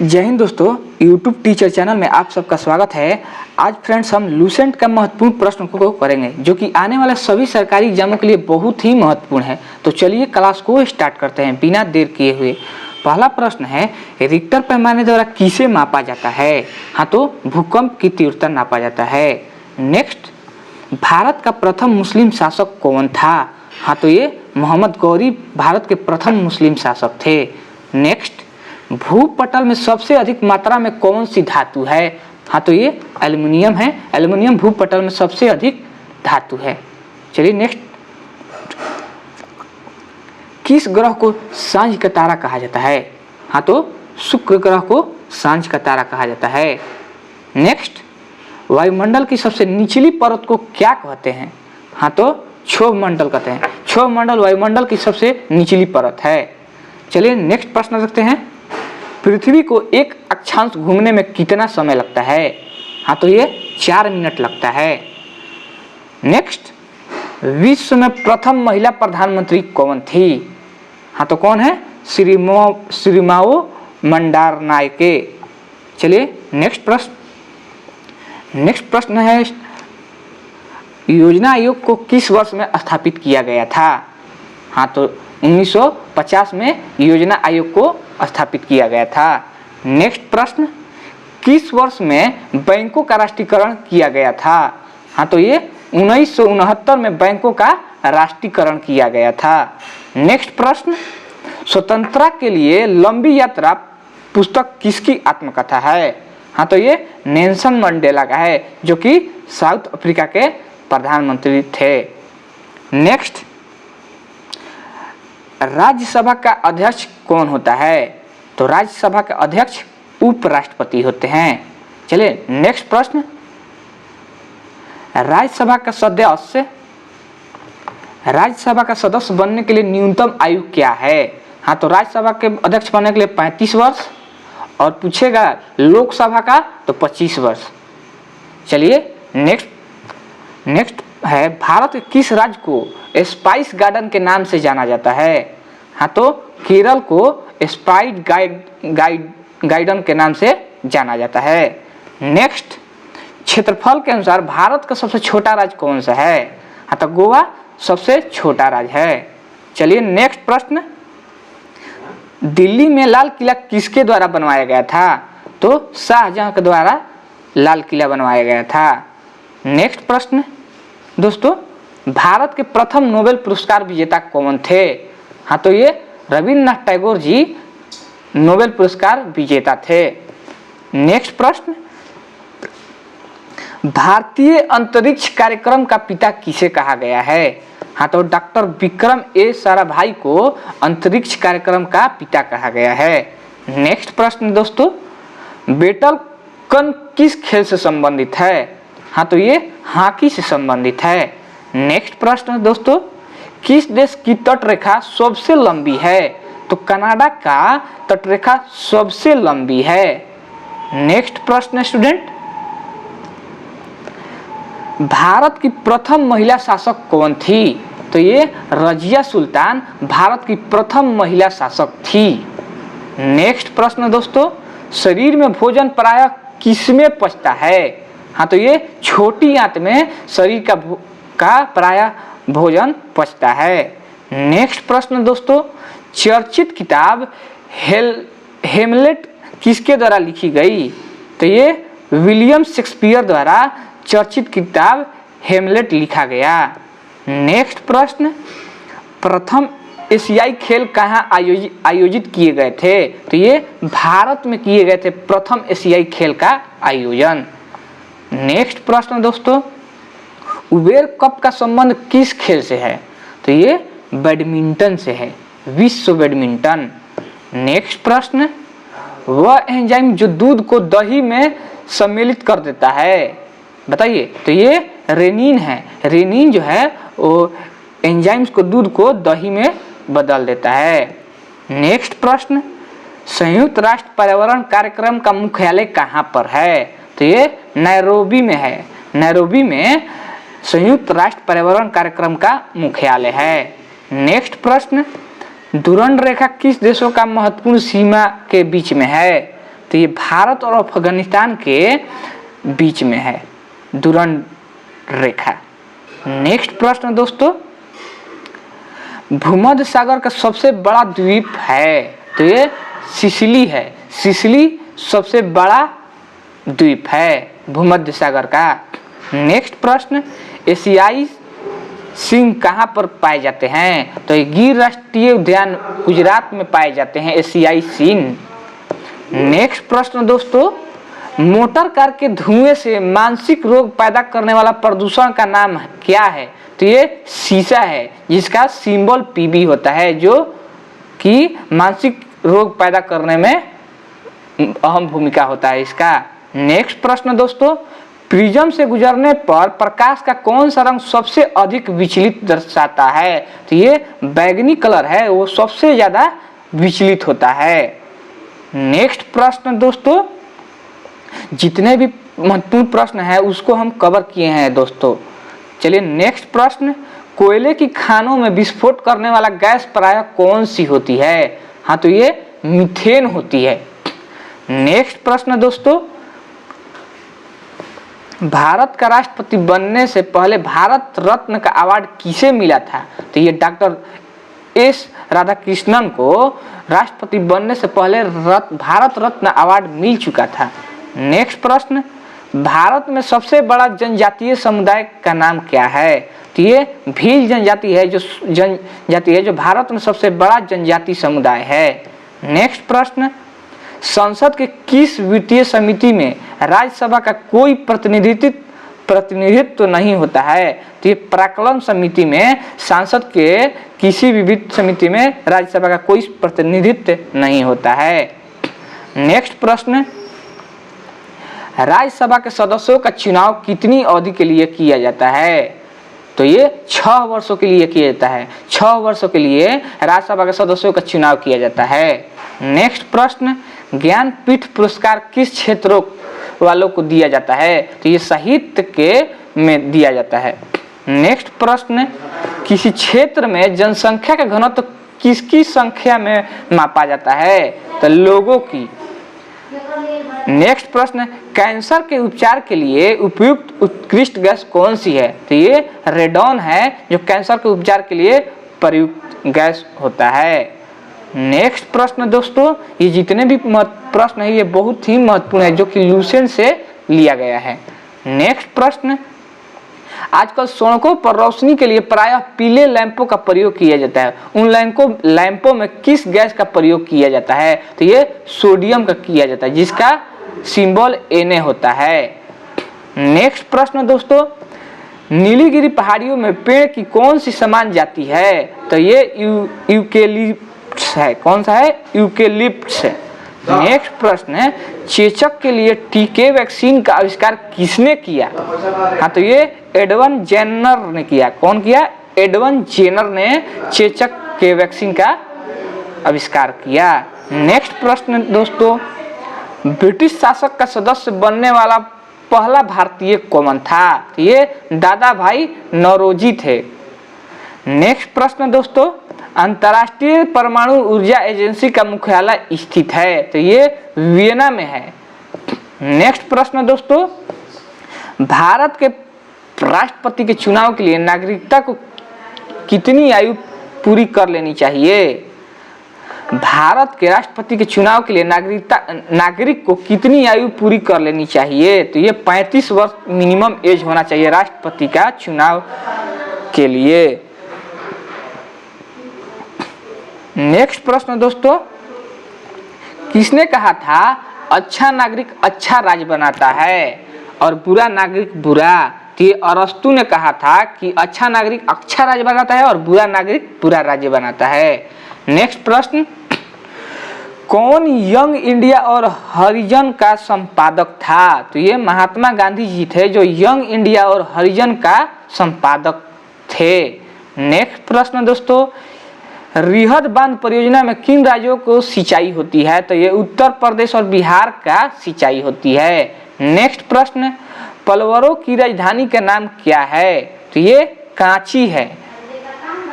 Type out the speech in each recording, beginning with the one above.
जय हिंद दोस्तों, YouTube teacher channel में आप सबका स्वागत है। आज फ्रेंड्स हम लूसेंट का महत्वपूर्ण प्रश्न को करेंगे जो कि आने वाले सभी सरकारी एग्जामों के लिए बहुत ही महत्वपूर्ण है। तो चलिए क्लास को स्टार्ट करते हैं बिना देर किए हुए। पहला प्रश्न है, रिक्टर पैमाने द्वारा किसे मापा जाता है? हाँ, तो भूकंप की तीव्रता नापा जाता है। नेक्स्ट, भारत का प्रथम मुस्लिम शासक कौन था? हाँ, तो ये मोहम्मद गौरी भारत के प्रथम मुस्लिम शासक थे। नेक्स्ट, भूपटल में सबसे अधिक मात्रा में कौन सी धातु है? हाँ, तो ये एल्युमिनियम है। एल्युमिनियम भूपटल में सबसे अधिक धातु है। चलिए नेक्स्ट, किस ग्रह को सांझ का तारा कहा जाता है? हाँ, तो शुक्र ग्रह को सांझ का तारा कहा जाता है। नेक्स्ट, वायुमंडल की सबसे निचली परत को क्या कहते हैं? हाँ, तो क्षोभ मंडल कहते हैं। क्षोभ मंडल वायुमंडल की सबसे निचली परत है। चलिए नेक्स्ट प्रश्न देखते हैं, पृथ्वी को एक अक्षांश घूमने में कितना समय लगता है? हाँ, तो ये 4 मिनट लगता है। नेक्स्ट, विश्व में प्रथम महिला प्रधानमंत्री कौन थी? हाँ, तो कौन है? श्रीमाओ मंडारनायके। चलिए नेक्स्ट प्रश्न है, योजना आयोग को किस वर्ष में स्थापित किया गया था? हाँ, तो 1950 में योजना आयोग को स्थापित किया गया था। नेक्स्ट प्रश्न, किस वर्ष में बैंकों का राष्ट्रीयकरण किया गया था? हाँ, तो ये 1969 में बैंकों का राष्ट्रीयकरण किया गया था। नेक्स्ट प्रश्न, स्वतंत्रता के लिए लंबी यात्रा पुस्तक किसकी आत्मकथा है? हाँ, तो ये नेल्सन मंडेला का है जो कि साउथ अफ्रीका के प्रधानमंत्री थे। नेक्स्ट, राज्यसभा का अध्यक्ष कौन होता है? तो राज्यसभा का अध्यक्ष उपराष्ट्रपति होते हैं। चलिए नेक्स्ट प्रश्न, राज्यसभा का सदस्य बनने के लिए न्यूनतम आयु क्या है? हाँ, तो राज्यसभा के अध्यक्ष बनने के लिए 35 वर्ष और पूछेगा लोकसभा का तो 25 वर्ष। चलिए नेक्स्ट है, भारत के किस राज्य को स्पाइस गार्डन के नाम से जाना जाता है? हाँ, तो केरल को स्पाइस गार्डन के नाम से जाना जाता है। नेक्स्ट, क्षेत्रफल के अनुसार भारत का सबसे छोटा राज्य कौन सा है? हाँ, तो गोवा सबसे छोटा राज्य है। चलिए नेक्स्ट प्रश्न, दिल्ली में लाल किला किसके द्वारा बनवाया गया था? तो शाहजहां के द्वारा लाल किला बनवाया गया था। नेक्स्ट प्रश्न दोस्तों, भारत के प्रथम नोबेल पुरस्कार विजेता कौन थे? हाँ, तो ये रविन्द्रनाथ टैगोर जी नोबेल पुरस्कार विजेता थे। नेक्स्ट प्रश्न, भारतीय अंतरिक्ष कार्यक्रम का पिता किसे कहा गया है? हाँ, तो डॉक्टर विक्रम ए साराभाई को अंतरिक्ष कार्यक्रम का पिता कहा गया है। नेक्स्ट प्रश्न दोस्तों, बेटलकन किस खेल से संबंधित है? हाँ, तो ये हॉकी से संबंधित है। नेक्स्ट प्रश्न दोस्तों, किस देश की तटरेखा सबसे लंबी है? तो कनाडा का तटरेखा सबसे लंबी है। नेक्स्ट प्रश्न स्टूडेंट, भारत की प्रथम महिला शासक कौन थी? तो ये रजिया सुल्तान भारत की प्रथम महिला शासक थी। नेक्स्ट प्रश्न दोस्तों, शरीर में भोजन प्रायः किसमें पचता है? हाँ, तो ये छोटी आंत में शरीर का प्रायः भोजन पचता है। नेक्स्ट प्रश्न दोस्तों, चर्चित किताब हेमलेट किसके द्वारा लिखी गई? तो ये विलियम शेक्सपियर द्वारा चर्चित किताब हेमलेट लिखा गया। नेक्स्ट प्रश्न, प्रथम एशियाई खेल कहाँ आयोजित किए गए थे? तो ये भारत में किए गए थे प्रथम एशियाई खेल का आयोजन। नेक्स्ट प्रश्न दोस्तों, उबेर कप का संबंध किस खेल से है? तो ये बैडमिंटन से है, विश्व बैडमिंटन। नेक्स्ट प्रश्न, वह एंजाइम जो दूध को दही में सम्मिलित कर देता है, बताइए। तो ये रेनिन है। रेनिन जो है वो एंजाइम्स को दूध को दही में बदल देता है। नेक्स्ट प्रश्न, संयुक्त राष्ट्र पर्यावरण कार्यक्रम का मुख्यालय कहाँ पर है? तो ये नैरोबी में है। नैरोबी में संयुक्त राष्ट्र पर्यावरण कार्यक्रम का मुख्यालय है। नेक्स्ट प्रश्न, डुरंड रेखा किस देशों का महत्वपूर्ण सीमा के बीच में है? तो ये भारत और अफगानिस्तान के बीच में है डुरंड रेखा। नेक्स्ट प्रश्न दोस्तों, भूमध्य सागर का सबसे बड़ा द्वीप है तो ये सिसिली है। सिसिली सबसे बड़ा द्वीप है भूमध्य सागर का। नेक्स्ट प्रश्न, एशियाई सिंह कहाँ पर पाए जाते हैं तो ये गिर राष्ट्रीय उद्यान गुजरात में पाए जाते हैं एशियाई सिंह। नेक्स्ट प्रश्न दोस्तों, मोटर कार के धुएं से मानसिक रोग पैदा करने वाला प्रदूषण का नाम क्या है तो ये शीशा है, जिसका सिंबल पीबी होता है, जो कि मानसिक रोग पैदा करने में अहम भूमिका होता है इसका। नेक्स्ट प्रश्न दोस्तों, प्रिज्म से गुजरने पर प्रकाश का कौन सा रंग सबसे अधिक विचलित दर्शाता है तो ये बैगनी कलर है, वो सबसे ज्यादा विचलित होता है। नेक्स्ट प्रश्न दोस्तों, जितने भी महत्वपूर्ण प्रश्न है उसको हम कवर किए हैं दोस्तों। चलिए नेक्स्ट प्रश्न, कोयले की खानों में विस्फोट करने वाला गैस प्रायः कौन सी होती है? हाँ तो ये मीथेन होती है। नेक्स्ट प्रश्न दोस्तों, भारत का राष्ट्रपति बनने से पहले भारत रत्न का अवार्ड किसे मिला था तो ये डॉक्टर एस राधाकृष्णन को राष्ट्रपति बनने से पहले भारत रत्न अवार्ड मिल चुका था। नेक्स्ट प्रश्न, भारत में सबसे बड़ा जनजातीय समुदाय का नाम क्या है तो ये भील जनजाति है जो भारत में सबसे बड़ा जनजातीय समुदाय है। नेक्स्ट प्रश्न, संसद के किस वित्तीय समिति में राज्यसभा का कोई प्रतिनिधित्व तो नहीं होता है तो ये प्राक्कलन समिति में सांसद के किसी भी वित्त समिति में राज्यसभा का कोई प्रतिनिधित्व नहीं होता है। नेक्स्ट प्रश्न, राज्यसभा के सदस्यों का चुनाव कितनी अवधि के लिए किया जाता है तो ये 6 वर्षों के लिए किया जाता है। 6 वर्षों के लिए राज्यसभा के सदस्यों का चुनाव किया जाता है। नेक्स्ट प्रश्न, ज्ञानपीठ पुरस्कार किस क्षेत्रों वालों को दिया जाता है तो ये साहित्य के में दिया जाता है। नेक्स्ट प्रश्न, किसी क्षेत्र में जनसंख्या का घनत्व तो किसकी संख्या में मापा जाता है तो लोगों की। नेक्स्ट प्रश्न, कैंसर के उपचार के लिए उपयुक्त उत्कृष्ट गैस कौन सी है तो ये रेडॉन है, जो कैंसर के उपचार के लिए प्रयुक्त गैस होता है। नेक्स्ट प्रश्न दोस्तों, ये जितने भी प्रश्न है ये बहुत ही महत्वपूर्ण है, जो कि लूसेंट से लिया गया है। नेक्स्ट प्रश्न, आजकल सड़कों पर रोशनी के लिए प्रायः पीले लैंपों का प्रयोग किया जाता है। उन लैंपों में किस गैस का प्रयोग किया जाता है तो ये सोडियम का किया जाता है, जिसका सिंबल Na होता है। नेक्स्ट प्रश्न दोस्तों, नीलगिरी पहाड़ियों में पेड़ की कौन सी समान जाति है तो ये यूकेलिप्टस है। कौन सा है? यूकेलिप्टस है। नेक्स्ट प्रश्न है, चेचक के लिए टीके वैक्सीन का आविष्कार किसने किया? हाँ तो ये एडवन जेनर ने किया। कौन किया? एडवन जेनर ने चेचक के वैक्सीन का आविष्कार किया। नेक्स्ट प्रश्न दोस्तों, ब्रिटिश शासक का सदस्य बनने वाला पहला भारतीय कौन था? तो ये दादा भाई नौरोजी थे। नेक्स्ट प्रश्न दोस्तों, अंतर्राष्ट्रीय परमाणु ऊर्जा एजेंसी का मुख्यालय स्थित है तो ये वियना में है। नेक्स्ट प्रश्न दोस्तों, भारत के राष्ट्रपति के चुनाव के लिए नागरिकता को कितनी आयु पूरी कर लेनी चाहिए? भारत के राष्ट्रपति के चुनाव के लिए नागरिक को कितनी आयु पूरी कर लेनी चाहिए? तो ये 35 वर्ष मिनिमम एज होना चाहिए राष्ट्रपति का चुनाव के लिए। नेक्स्ट प्रश्न दोस्तों, किसने कहा था अच्छा नागरिक अच्छा राज्य बनाता है और बुरा नागरिक बुरा? तो ये अरस्तु ने कहा था कि अच्छा नागरिक अच्छा राज्य बनाता है और बुरा नागरिक बुरा राज्य बनाता है। नेक्स्ट प्रश्न, कौन यंग इंडिया और हरिजन का संपादक था? तो ये महात्मा गांधी जी थे, जो यंग इंडिया और हरिजन का संपादक थे। नेक्स्ट प्रश्न दोस्तों, रिहद बांध परियोजना में किन राज्यों को सिंचाई होती है? तो ये उत्तर प्रदेश और बिहार का सिंचाई होती है। नेक्स्ट प्रश्न, पलवरों की राजधानी का नाम क्या है? तो ये कराची है।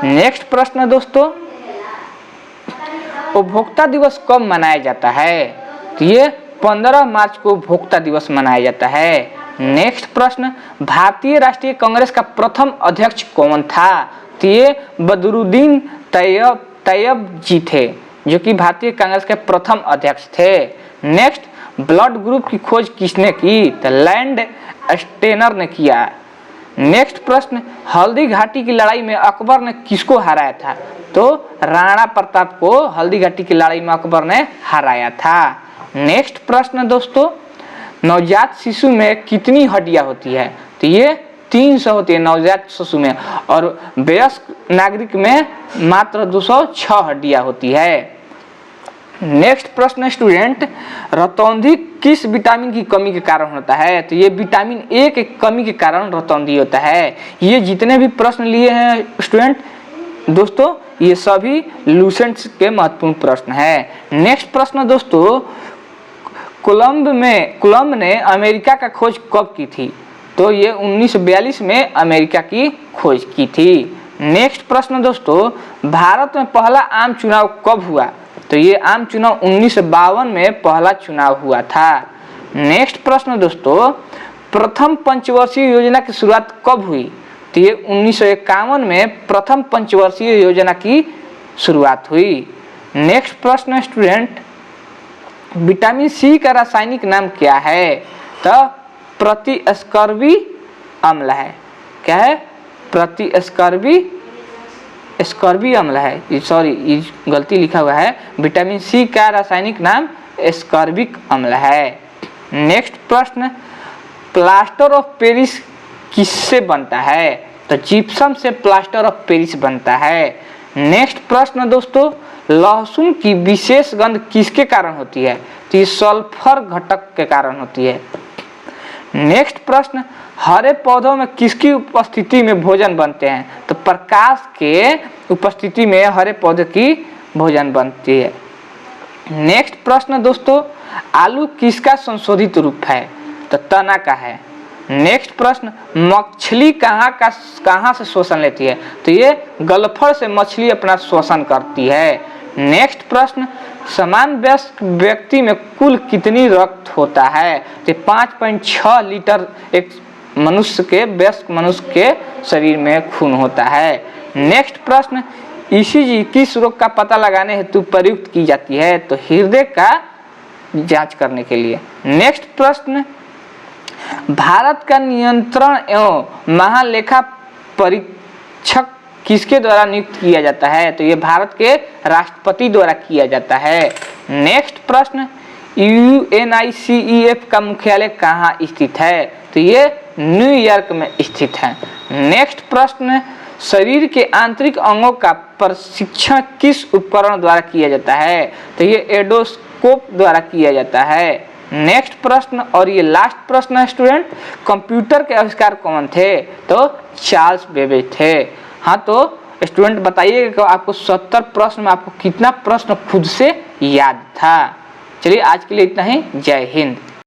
नेक्स्ट प्रश्न दोस्तों, उपभोक्ता दिवस कब मनाया जाता है? तो ये 15 मार्च को उपभोक्ता दिवस मनाया जाता है? नेक्स्ट प्रश्न, भारतीय राष्ट्रीय कांग्रेस का प्रथम अध्यक्ष कौन था? तो ये बदरुद्दीन तैयब जी थे, जो कि भारतीय कांग्रेस के प्रथम अध्यक्ष थे। नेक्स्ट, ब्लड ग्रुप की खोज किसने की? तो लैंड स्टेनर ने किया। नेक्स्ट प्रश्न, हल्दी घाटी की लड़ाई में अकबर ने किसको हराया था? तो राणा प्रताप को हल्दी घाटी की लड़ाई में अकबर ने हराया था। नेक्स्ट प्रश्न दोस्तों, नवजात शिशु में कितनी हड्डियां होती है? तो ये 300 होती है नवजात शिशु में, और वयस्क नागरिक में मात्र 206 हड्डियां होती है। नेक्स्ट प्रश्न स्टूडेंट, रतौंधी किस विटामिन की कमी के कारण होता है? तो ये विटामिन ए की कमी के कारण रतौंधी होता है। ये जितने भी प्रश्न लिए हैं स्टूडेंट दोस्तों, ये सभी लूसेंट्स के महत्वपूर्ण प्रश्न है। नेक्स्ट प्रश्न दोस्तों, कोलंब ने अमेरिका का खोज कब की थी? तो ये 1942 में अमेरिका की खोज की थी। नेक्स्ट प्रश्न दोस्तों, भारत में पहला आम चुनाव कब हुआ? तो ये आम चुनाव 1952 में पहला चुनाव हुआ था। नेक्स्ट प्रश्न दोस्तों, प्रथम पंचवर्षीय योजना की शुरुआत कब हुई? तो ये 1951 में प्रथम पंचवर्षीय योजना की शुरुआत हुई। नेक्स्ट प्रश्न स्टूडेंट, विटामिन सी का रासायनिक नाम क्या है? तो प्रतिस्कर्वी अम्ल है। क्या है? स्कर्वी अम्ल है। सॉरी, ये गलती लिखा हुआ है। विटामिन सी का रासायनिक नाम स्कर्विक अम्ल है। नेक्स्ट प्रश्न, प्लास्टर ऑफ पेरिस किससे बनता है? तो जिप्सम से प्लास्टर ऑफ पेरिस बनता है। नेक्स्ट प्रश्न दोस्तों, लहसुन की विशेष गंध किसके कारण होती है? तो ये सल्फर घटक के कारण होती है। नेक्स्ट प्रश्न, हरे पौधों में किसकी उपस्थिति में भोजन बनते हैं? तो प्रकाश के उपस्थिति में हरे पौधे की भोजन बनती है। नेक्स्ट प्रश्न दोस्तों, आलू किसका संशोधित रूप है? तो तना का है। नेक्स्ट प्रश्न, मछली कहाँ से शोषण लेती है? तो ये गलफड़ से मछली अपना शोषण करती है। नेक्स्ट प्रश्न, समान वयस्क व्यक्ति में कुल कितनी रक्त होता है? तो 5.6 लीटर एक वयस्क मनुष्य के शरीर में खून होता है। नेक्स्ट प्रश्न, ईसीजी किस रोग का पता लगाने हेतु प्रयुक्त की जाती है? तो हृदय का जांच करने के लिए। नेक्स्ट प्रश्न, भारत का नियंत्रण एवं महालेखा परीक्षक किसके द्वारा नियुक्त किया जाता है? तो ये भारत के राष्ट्रपति द्वारा किया जाता है। नेक्स्ट प्रश्न, UNICEF का मुख्यालय कहाँ स्थित है? तो ये न्यूयॉर्क में स्थित है। नेक्स्ट प्रश्न, शरीर के आंतरिक अंगों का परीक्षण किस उपकरण द्वारा किया जाता है? तो ये एंडोस्कोप द्वारा किया जाता है। नेक्स्ट प्रश्न और ये लास्ट प्रश्न है स्टूडेंट, कंप्यूटर के आविष्कार कौन थे? तो चार्ल्स बेबेज थे। हाँ तो स्टूडेंट बताइए कि आपको 70 प्रश्न में आपको कितना प्रश्न खुद से याद था। चलिए आज के लिए इतना ही। जय हिंद।